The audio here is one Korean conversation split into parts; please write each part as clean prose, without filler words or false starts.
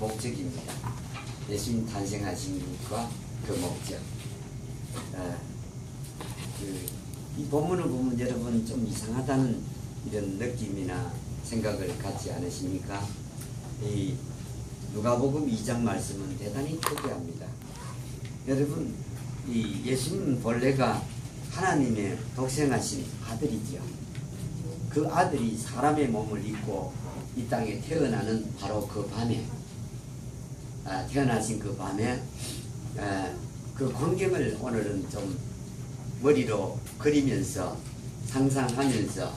목적입니다. 예수님 탄생하신 것과 그 목적. 이 본문을 보면 여러분 좀 이상하다는 이런 느낌이나 생각을 갖지 않으십니까? 이 누가복음 2장 말씀은 대단히 특이합니다. 여러분, 이 예수님은 본래가 하나님의 독생하신 아들이지요. 그 아들이 사람의 몸을 입고 이 땅에 태어나는 바로 그 밤에, 태어나신 그 밤에 그 광경을 오늘은 좀 머리로 그리면서 상상하면서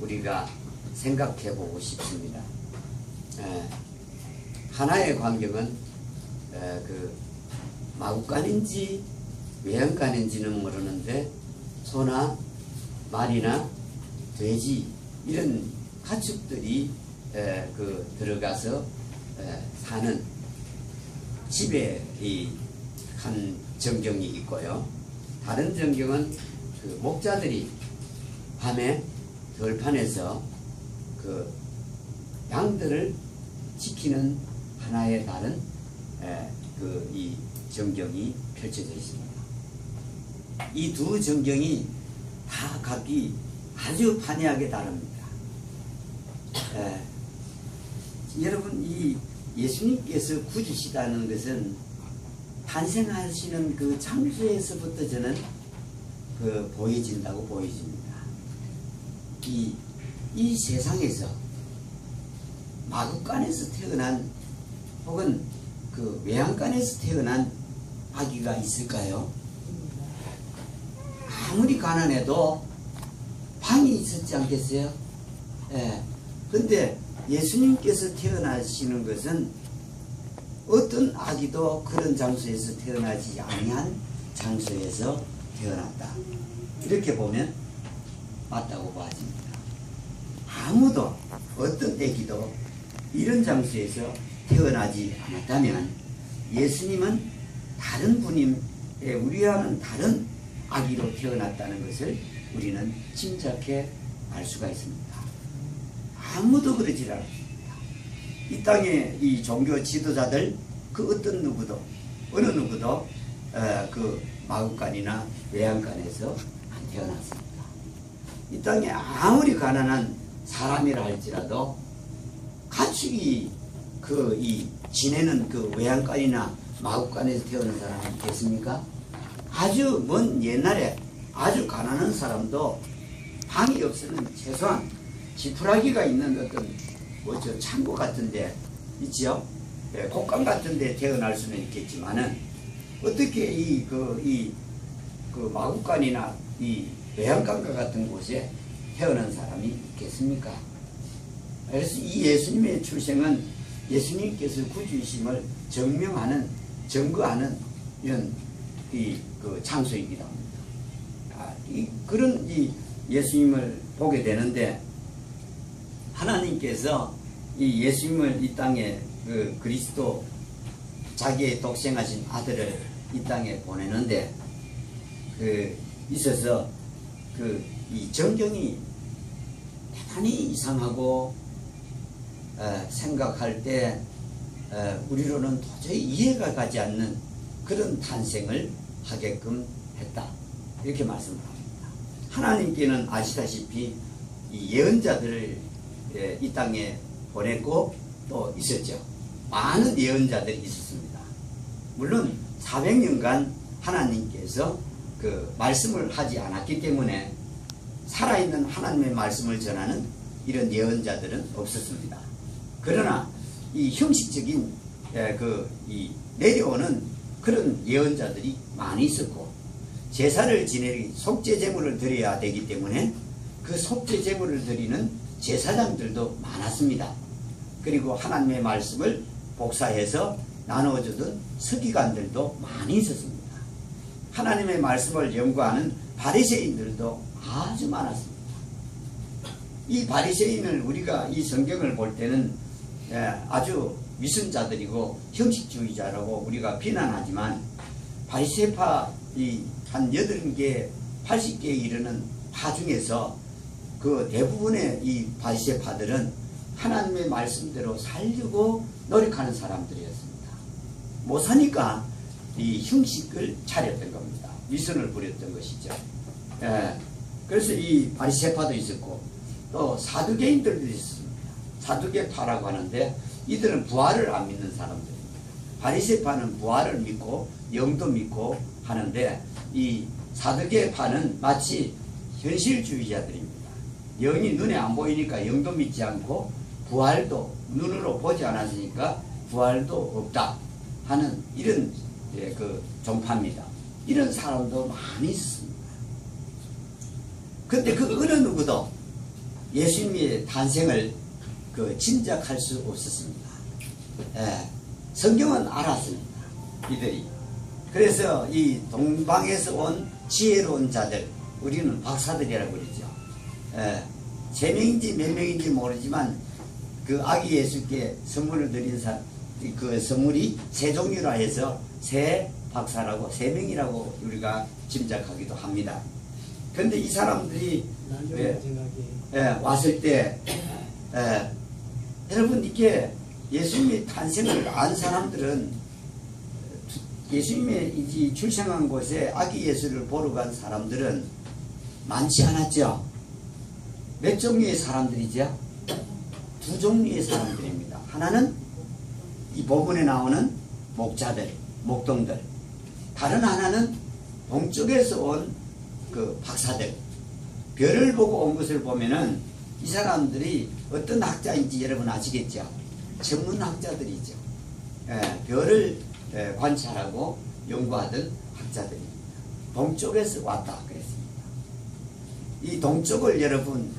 우리가 생각해 보고 싶습니다. 하나의 광경은 그 마구간인지 외양간인지는 모르는데 소나 말이나 돼지 이런 가축들이 그 들어가서 사는 집에 한 전경이 있고요. 다른 전경은 그 목자들이 밤에 들판에서 그 양들을 지키는 하나의 다른 그 이 전경이 펼쳐져 있습니다. 이 두 전경이 다 각기 아주 판이하게 다릅니다. 여러분, 이 예수님께서 구주시다는 것은 탄생하시는 그 장소에서부터 저는 그 보여진다고 보여집니다. 이 세상에서 마구간에서 태어난 혹은 그 외양간에서 태어난 아기가 있을까요? 아무리 가난해도 방이 있었지 않겠어요? 근데 예수님께서 태어나시는 것은 어떤 아기도 그런 장소에서 태어나지 아니한 장소에서 태어났다. 이렇게 보면 맞다고 봐집니다. 아무도 어떤 아기도 이런 장소에서 태어나지 않았다면 예수님은 다른 분임, 우리와는 다른 아기로 태어났다는 것을 우리는 짐작해 알 수가 있습니다. 아무도 그러지 않았습니다. 이 땅에 이 종교 지도자들 그 어떤 누구도 어느 누구도 그 마구간이나 외양간에서 안 태어났습니다. 이 땅에 아무리 가난한 사람이라 할지라도 가축이 지내는 그 외양간이나 마구간에서 태어난 사람이 있겠습니까? 아주 먼 옛날에 아주 가난한 사람도 방이 없으면 최소한 지푸라기가 있는 어떤 창고 같은데 있죠? 곡간 같은데 태어날 수는 있겠지만은 어떻게 그 마구간이나 이 외양간과 같은 곳에 태어난 사람이 있겠습니까? 그래서 이 예수님의 출생은 예수님께서 구주이심을 증거하는 이런 그 장소이기도 합니다. 그런 이 예수님을 보게 되는데 하나님께서 이 예수님을 이 땅에 그 그리스도 자기의 독생하신 아들을 이 땅에 보내는데 있어서 이 정경이 대단히 이상하고 생각할 때 우리로는 도저히 이해가 가지 않는 그런 탄생을 하게끔 했다. 이렇게 말씀을 합니다. 하나님께는 아시다시피 이 예언자들을 이 땅에 보냈고 또 있었죠. 많은 예언자들이 있었습니다. 물론 400년간 하나님께서 그 말씀을 하지 않았기 때문에 살아있는 하나님의 말씀을 전하는 이런 예언자들은 없었습니다. 그러나 이 형식적인 이 내려오는 그런 예언자들이 많이 있었고 제사를 지내기 속죄 제물을 드려야 되기 때문에 그 속죄 제물을 드리는 제사장들도 많았습니다. 그리고 하나님의 말씀을 복사해서 나누어주던 서기관들도 많이 있었습니다. 하나님의 말씀을 연구하는 바리새인들도 아주 많았습니다. 이 바리새인을 우리가 이 성경을 볼 때는 아주 위선자들이고 형식주의자라고 우리가 비난하지만 바리새파 한 80개, 80개에 이르는 파 중에서 그 대부분의 이 바리새파들은 하나님의 말씀대로 살려고 노력하는 사람들이었습니다. 못 사니까 이 형식을 차렸던 겁니다. 위선을 부렸던 것이죠. 예. 그래서 이 바리새파도 있었고 또 사두개인들도 있습니다. 사두개파라고 하는데 이들은 부활을 안 믿는 사람들입니다. 바리새파는 부활을 믿고 영도 믿고 하는데 이 사두개파는 마치 현실주의자들입니다. 영이 눈에 안 보이니까 영도 믿지 않고 부활도 눈으로 보지 않았으니까 부활도 없다 하는 이런 그 종파입니다. 이런 사람도 많이 있습니다. 근데 그 어느 누구도 예수님의 탄생을 그 짐작할 수 없었습니다. 예, 성경은 알았습니다. 이들이. 그래서 이 동방에서 온 지혜로운 자들, 우리는 박사들이라고 그러죠. 예, 3명인지 몇 명인지 모르지만 그 아기 예수께 선물을 드린 그 선물이 3종류라 해서 3 박사라고 3명이라고 우리가 짐작하기도 합니다. 그런데 이 사람들이 왔을 때 여러분 이게 예수님의 탄생을 안 사람들은 예수님의 출생한 곳에 아기 예수를 보러 간 사람들은 많지 않았죠. 몇 종류의 사람들이죠? 2 종류의 사람들입니다. 하나는 이 본문에 나오는 목자들, 목동들. 다른 하나는 동쪽에서 온 그 박사들. 별을 보고 온 것을 보면은 이 사람들이 어떤 학자인지 여러분 아시겠죠? 전문학자들이죠. 별을 관찰하고 연구하던 학자들입니다. 동쪽에서 왔다 그랬습니다. 이 동쪽을 여러분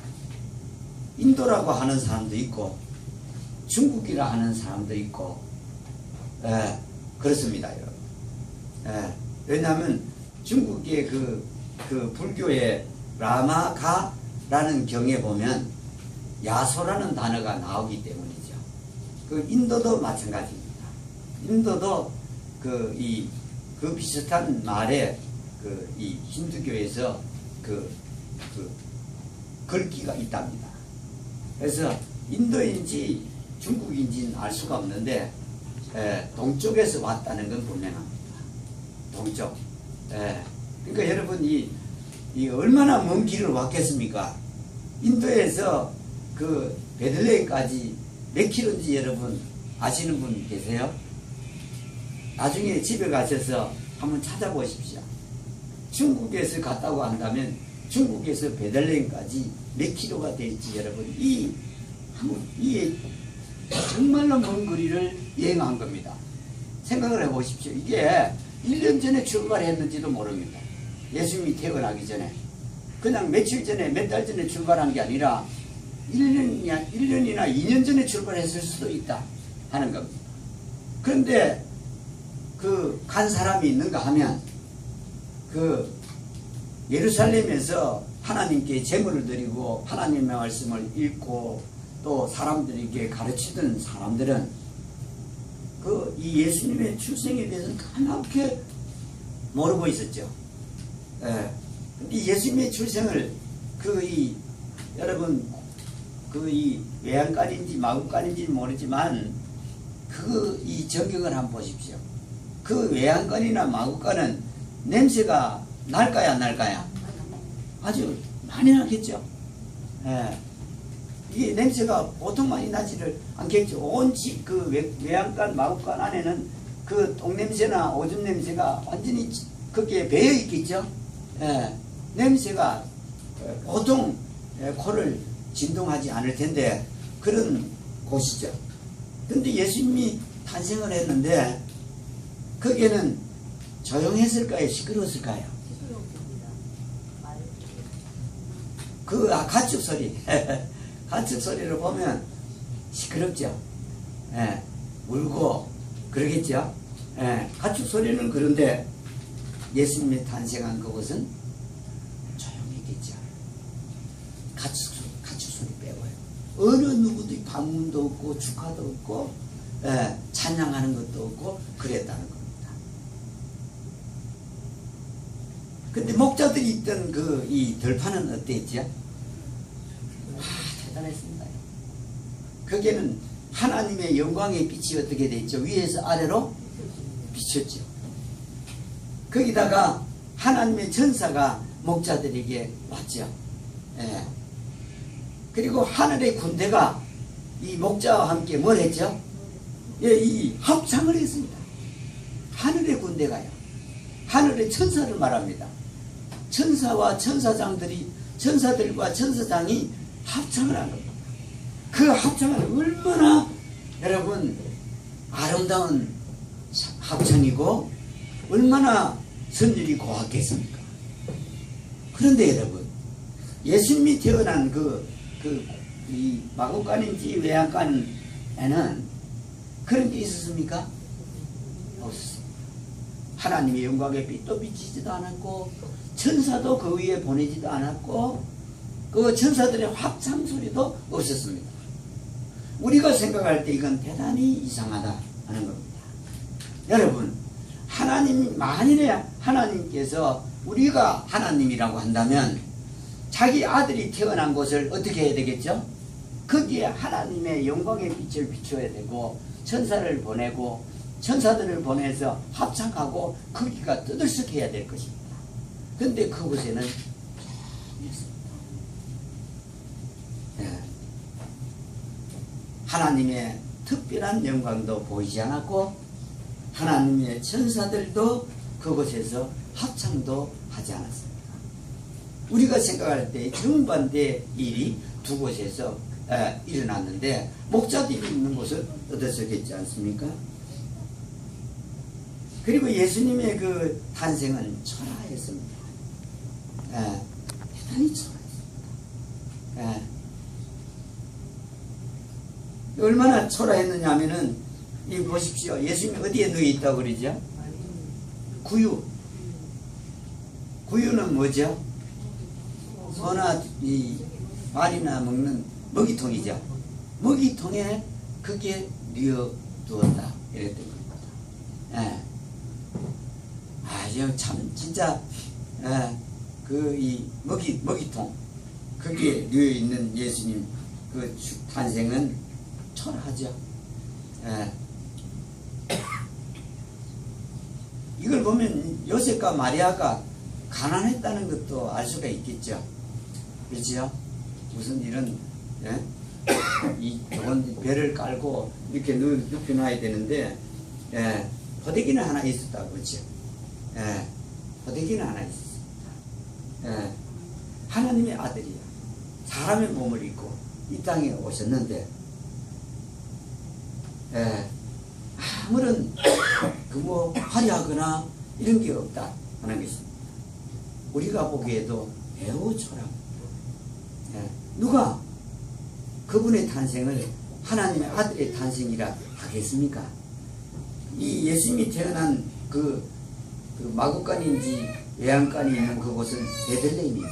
인도라고 하는 사람도 있고 중국이라 하는 사람도 있고 그렇습니다, 여러분. 왜냐하면 중국의 그 불교의 라마가라는 경에 보면 야소라는 단어가 나오기 때문이죠. 그 인도도 마찬가지입니다. 인도도 그 비슷한 말에 이 힌두교에서 그 글귀가 있답니다. 그래서 인도인지 중국인지는 알 수가 없는데 동쪽에서 왔다는 건 분명합니다. 동쪽. 그러니까 여러분 이 얼마나 먼 길을 왔겠습니까? 인도에서 그 베들레헴까지 몇 킬로인지 여러분 아시는 분 계세요? 나중에 집에 가셔서 한번 찾아보십시오. 중국에서 갔다고 한다면 중국에서 베들레헴까지 몇 킬로가 될지 여러분 이 정말로 먼 거리를 여행한 겁니다. 생각을 해보십시오. 이게 1년 전에 출발했는지도 모릅니다. 예수님이 태어나기 전에 그냥 며칠 전에 몇 달 전에 출발한 게 아니라 1년이나 2년 전에 출발했을 수도 있다 하는 겁니다. 그런데 그 간 사람이 있는가 하면 그 예루살렘에서 하나님께 제물을 드리고 하나님의 말씀을 읽고 또 사람들에게 가르치던 사람들은 이 예수님의 출생에 대해서는 까맣게 모르고 있었죠. 근데 예수님의 출생을 여러분 이 외양간인지 마구간인지 모르지만 이 전경을 한번 보십시오. 그 외양간이나 마구간은 냄새가 날까요 안 날까요? 아주 많이 나겠죠. 이게 냄새가 보통 많이 나지를 않겠죠. 온 집 그 외양간 마구간 안에는 그 똥냄새나 오줌 냄새가 완전히 거기에 배어 있겠죠. 냄새가 보통 코를 진동하지 않을 텐데 그런 곳이죠. 근데 예수님이 탄생을 했는데 거기에는 조용했을까요? 시끄러웠을까요? 가축 소리 가축 소리를 보면 시끄럽죠. 울고 그러겠죠. 가축 소리는 그런데 예수님이 탄생한 그곳은 조용했겠죠. 가축 소리 빼고요. 어느 누구도 방문도 없고 축하도 없고 찬양하는 것도 없고 그랬다는 겁니다. 근데 목자들이 있던 이 들판은 어땠죠? 대단했습니다. 거기에는 하나님의 영광의 빛이 어떻게 됐죠? 위에서 아래로 비쳤죠. 거기다가 하나님의 전사가 목자들에게 왔죠. 예. 그리고 하늘의 군대가 이 목자와 함께 뭘 했죠? 예, 이 합창을 했습니다. 하늘의 군대가요. 하늘의 천사를 말합니다. 천사와 천사장들이, 천사들과 천사장이 합창을 한 겁니다. 그 합창은 얼마나 여러분 아름다운 합창이고 얼마나 선율이 고왔겠습니까? 그런데 여러분, 예수님이 태어난 이 마구간인지 외양간에는 그런 게 있었습니까? 없었습니다. 하나님의 영광의 빛도 비치지도 않았고 천사도 그 위에 보내지도 않았고 그 천사들의 합창 소리도 없었습니다. 우리가 생각할 때 이건 대단히 이상하다 하는 겁니다. 여러분, 만일에 하나님께서 우리가 하나님이라고 한다면 자기 아들이 태어난 곳을 어떻게 해야 되겠죠? 거기에 하나님의 영광의 빛을 비춰야 되고 천사를 보내고 천사들을 보내서 합창하고 거기가 떠들썩해야 될 것입니다. 그런데 그곳에는 하나님의 특별한 영광도 보이지 않았고 하나님의 천사들도 그곳에서 합창도 하지 않았습니다. 우리가 생각할 때 정반대 일이 두 곳에서 일어났는데 목자들이 있는 곳은 떠들썩했지 않습니까? 그리고 예수님의 그 탄생은 초라했습니다. 대단히 초라했습니다. 얼마나 초라했느냐 하면은 이 보십시오. 예수님이 어디에 누워 있다고 그러죠? 구유. 구유는 뭐죠? 소나 이 말이나 먹는 먹이통이죠. 먹이통에 그게 뉘어 두었다 이랬던 겁니다. 참 진짜 그 이 먹이통 거기에 뉘어 있는 예수님 그 탄생은 초라하죠. 이걸 보면 요셉과 마리아가 가난했다는 것도 알 수가 있겠죠. 그렇죠? 무슨 일은 이 좋은 배를 깔고 이렇게 눕혀놔야 되는데 포대기는 하나 있었다 그렇죠. 포대기는 하나 있었습니다. 하나님의 아들이야. 사람의 몸을 입고 이 땅에 오셨는데 아무런 화려하거나 이런 게 없다 하는 것입니다. 우리가 보기에도 매우 초라합니다. 누가 그분의 탄생을 하나님의 아들의 탄생이라 하겠습니까? 이 예수님이 태어난 그 마구간인지 외양간이 있는 그곳은 베들레헴입니다.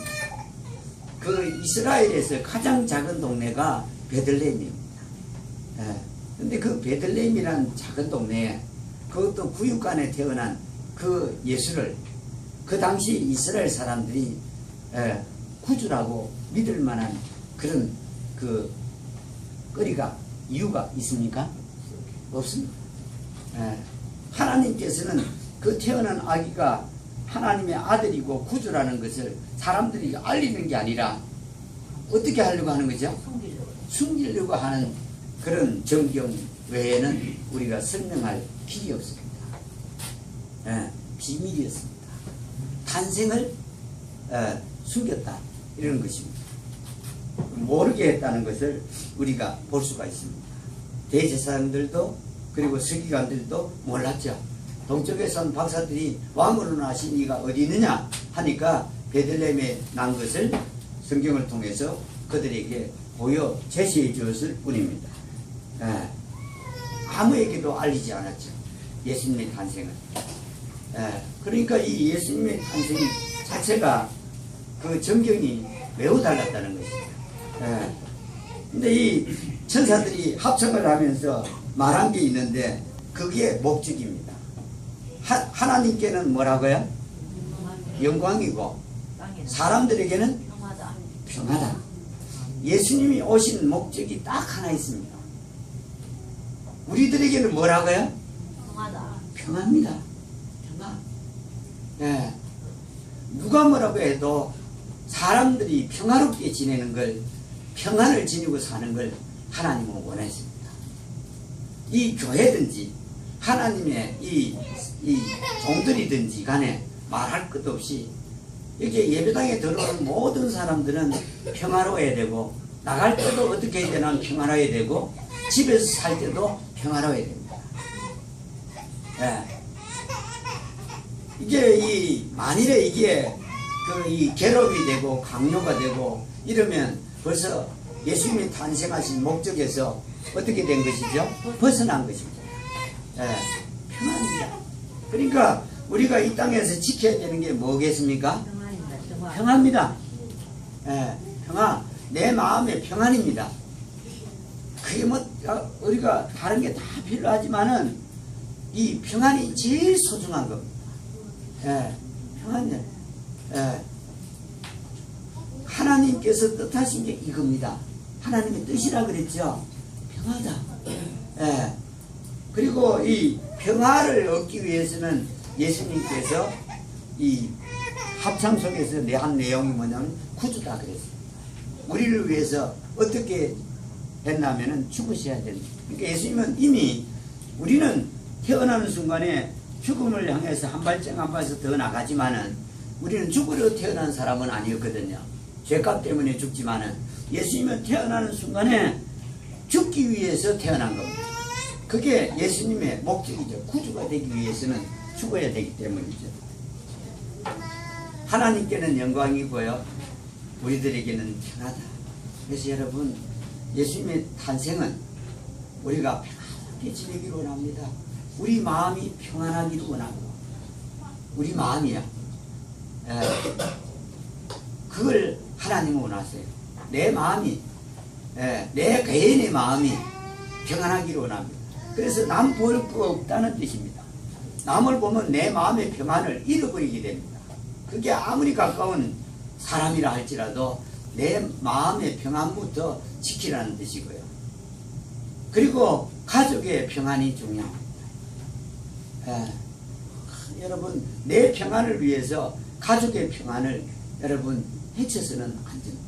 그 이스라엘에서 가장 작은 동네가 베들레헴입니다. 근데 그 베들레헴이라는 작은 동네에 그것도 구육간에 태어난 그 예수를 그 당시 이스라엘 사람들이 구주라고 믿을 만한 그런 그 이유가 있습니까? 없습니다. 하나님께서는 그 태어난 아기가 하나님의 아들이고 구주라는 것을 사람들이 알리는 게 아니라 어떻게 하려고 하는 거죠? 숨기려고 하는 그런 정경 외에는 우리가 설명할 길이 없습니다. 비밀이었습니다. 탄생을 숨겼다 이런 것입니다. 모르게 했다는 것을 우리가 볼 수가 있습니다. 대제사장들도 그리고 서기관들도 몰랐죠. 동쪽에서 온 박사들이 왕으로 나신 이가 어디 있느냐 하니까 베들레헴에 난 것을 성경을 통해서 그들에게 보여 제시해 주었을 뿐입니다. 아무에게도 알리지 않았죠. 예수님의 탄생은. 그러니까 이 예수님의 탄생 자체가 그 정경이 매우 달랐다는 것입니다. 근데 이 천사들이 합성을 하면서 말한 게 있는데 그게 목적입니다. 하나님께는 뭐라고요? 영광이고 사람들에게는 평화다. 예수님이 오신 목적이 딱 하나 있습니다. 우리들에게는 뭐라고요? 평화다. 평화입니다. 평화. 예. 누가 뭐라고 해도 사람들이 평화롭게 지내는 걸, 평안을 지니고 사는 걸 하나님은 원하십니다. 이 교회든지 하나님의 이 종들이든지 간에 말할 것도 없이 이렇게 예배당에 들어오는 모든 사람들은 평화로워야 되고, 나갈 때도 어떻게 해야 되나 평화로워야 되고, 집에서 살 때도 평화로워야 됩니다. 예. 이게 만일에 이게 이 괴롭이 되고 강요가 되고 이러면 벌써 예수님이 탄생하신 목적에서 어떻게 된 것이죠? 벗어난 것입니다. 예. 평화입니다. 그러니까 우리가 이 땅에서 지켜야 되는 게 뭐겠습니까? 평화입니다. 평화. 평화입니다. 예, 평화. 내 마음의 평안입니다. 그게 뭐 우리가 다른 게 다 필요하지만은 이 평안이 제일 소중한 겁니다. 예, 평안이요. 예. 하나님께서 뜻하신 게 이겁니다. 하나님의 뜻이라 그랬죠. 평화다. 예. 그리고 이 평화를 얻기 위해서는 예수님께서 이 합창 속에서 한 내용이 뭐냐면 구주다 그랬습니다. 우리를 위해서 어떻게 했냐면은 죽으셔야 됩니다. 그러니까 예수님은 이미 우리는 태어나는 순간에 죽음을 향해서 한 발짝 한 발짝 더 나가지만은 우리는 죽으려 태어난 사람은 아니었거든요. 죄값 때문에 죽지만은 예수님은 태어나는 순간에 죽기 위해서 태어난 겁니다. 그게 예수님의 목적이죠. 구주가 되기 위해서는 죽어야 되기 때문이죠. 하나님께는 영광이고요, 우리들에게는 평화다. 그래서 여러분, 예수님의 탄생은 우리가 평안하게 지내기를 원합니다. 우리 마음이 평안하기를 원하고, 우리 마음이야. 그걸 하나님은 원하세요. 내 마음이, 내 개인의 마음이 평안하기를 원합니다. 그래서 남 볼 거 없다는 뜻입니다. 남을 보면 내 마음의 평안을 잃어버리게 됩니다. 그게 아무리 가까운 사람이라 할지라도 내 마음의 평안부터 지키라는 뜻이고요. 그리고 가족의 평안이 중요합니다. 여러분, 내 평안을 위해서 가족의 평안을 여러분 해쳐서는 안 됩니다.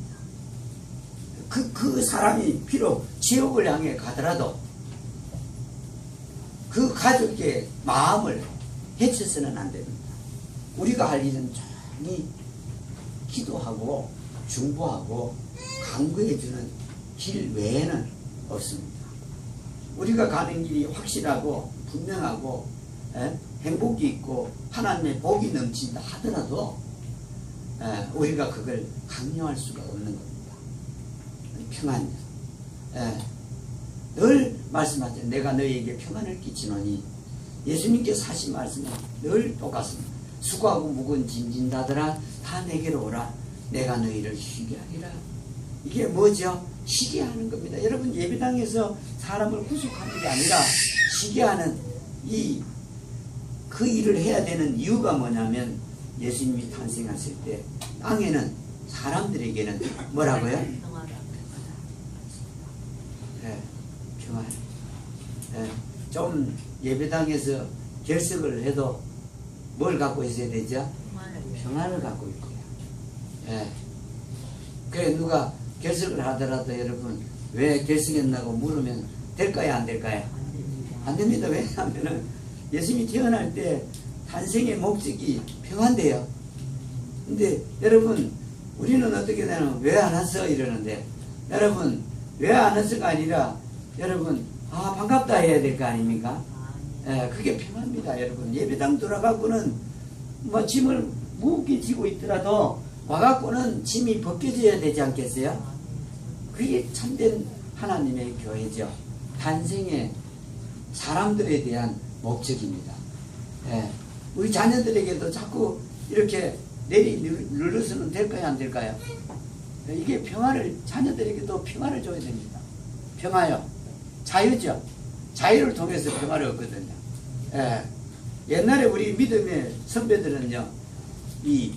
그 사람이 비록 지옥을 향해 가더라도 그 가족의 마음을 해쳐서는 안 됩니다. 우리가 할 일은 조용히 기도하고 중보하고 간구해주는 길 외에는 없습니다. 우리가 가는 길이 확실하고 분명하고 행복이 있고 하나님의 복이 넘친다 하더라도 우리가 그걸 강요할 수가 없는 겁니다. 평안이다. 늘 말씀하죠. 내가 너희에게 평안을 끼치노니. 예수님께서 하신 말씀은 늘 똑같습니다. 수고하고 무거운 짐진 자들아 다 내게로 오라. 내가 너희를 쉬게 하리라. 이게 뭐죠? 쉬게 하는 겁니다. 여러분, 예배당에서 사람을 구속하는 게 아니라 쉬게 하는 그 일을 해야 되는 이유가 뭐냐면, 예수님이 탄생했을 때 땅에는 사람들에게는 뭐라고요? 평안. 좀 예배당에서 결석을 해도 뭘 갖고 있어야 되죠? 평안을 갖고 있고요. 그래, 누가 결석을 하더라도 여러분, 왜 결석했나고 물으면 될까요, 안 될까요? 안 됩니다. 왜냐하면 예수님이 태어날 때 탄생의 목적이 평안돼요. 근데 여러분, 우리는 어떻게 되냐면 왜 안 왔어? 이러는데, 여러분, 왜 안 왔어가 아니라 여러분, 반갑다 해야 될 거 아닙니까? 그게 평안입니다. 여러분, 예배당 돌아가고는 뭐 짐을 무겁게 지고 있더라도 와갖고는 짐이 벗겨져야 되지 않겠어요? 그게 참된 하나님의 교회죠. 탄생의 사람들에 대한 목적입니다. 우리 자녀들에게도 자꾸 이렇게 눌러서는 될까요, 안 될까요? 이게 평화를, 자녀들에게도 평화를 줘야 됩니다. 평화요. 자유죠. 자유를 통해서 평화를 얻거든요. 옛날에 우리 믿음의 선배들은요, 이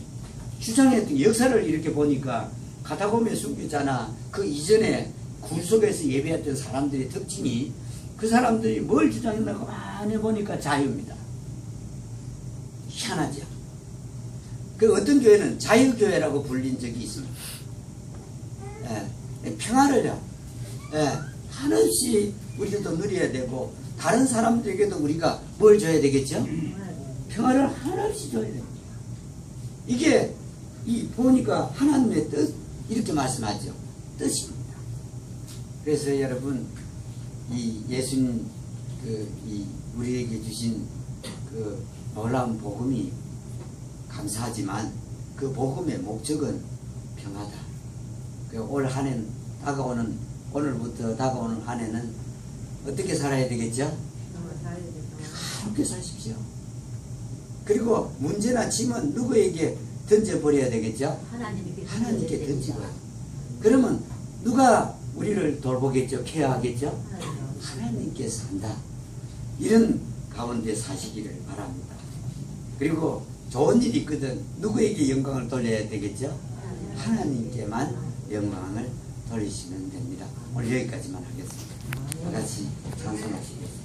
주장했던 역사를 이렇게 보니까 가다곰의 순교자나 그 이전에 굴 속에서 예배했던 사람들의 특징이 그 사람들이 뭘 주장했나고 많이 보니까 자유입니다. 희한하죠. 그 어떤 교회는 자유교회라고 불린 적이 있습니다. 예, 평화를요, 예, 한없이 우리도 누려야 되고, 다른 사람들에게도 우리가 뭘 줘야 되겠죠? 평화를 한없이 줘야 됩니다. 이게, 보니까 하나님의 뜻, 이렇게 말씀하죠. 뜻입니다. 그래서 여러분, 이 예수님, 우리에게 주신 그 놀라운 복음이 감사하지만 그 복음의 목적은 평화다. 올 한 해 오늘부터 다가오는 한 해는 어떻게 살아야 되겠죠? 함께 사십시오. 그리고 문제나 짐은 누구에게 던져버려야 되겠죠? 하나님께 던지고요. 그러면 누가 우리를 돌보겠죠? 케어하겠죠? 하나님께 산다. 이런 가운데 사시기를 바랍니다. 그리고 좋은 일이 있거든 누구에게 영광을 돌려야 되겠죠? 하나님께만 영광을 돌리시면 됩니다. 오늘 여기까지만 하겠습니다. 다 같이 찬송하시겠습니다.